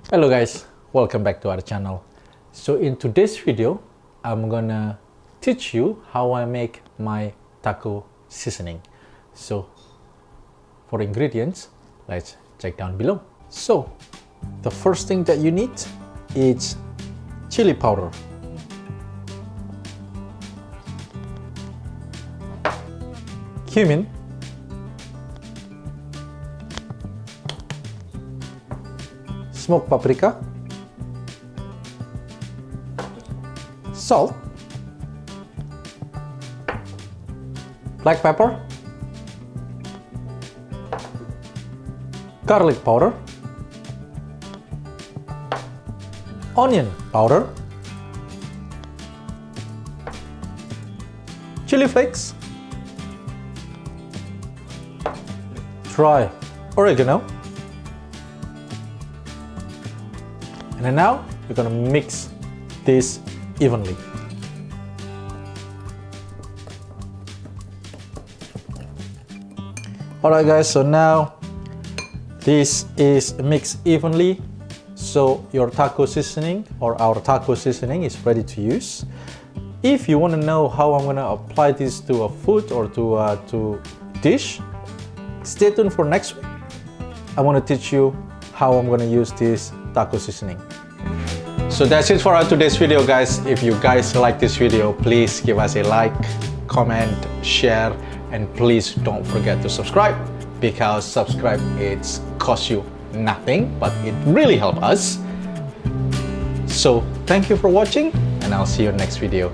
Hello guys, welcome back to our channel. So in today's video, I'm gonna teach you how I make my taco seasoning. So for ingredients, let's check down below. So the first thing that you need is chili powder, cumin, smoked paprika, salt, black pepper, garlic powder, onion powder, chili flakes, dry oregano, and then now we're gonna mix this evenly. Alright guys, so now this is mixed evenly, so your taco seasoning or our taco seasoning is ready to use. If you want to know how I'm gonna apply this to a food or to dish, stay tuned for next week. I'm gonna teach you how I'm gonna use this taco seasoning. So that's it for our today's video guys. If you guys like this video, please give us a like, comment, share, and please don't forget to subscribe, because subscribe it costs you nothing, but it really helps us. So thank you for watching, and I'll see you in next video.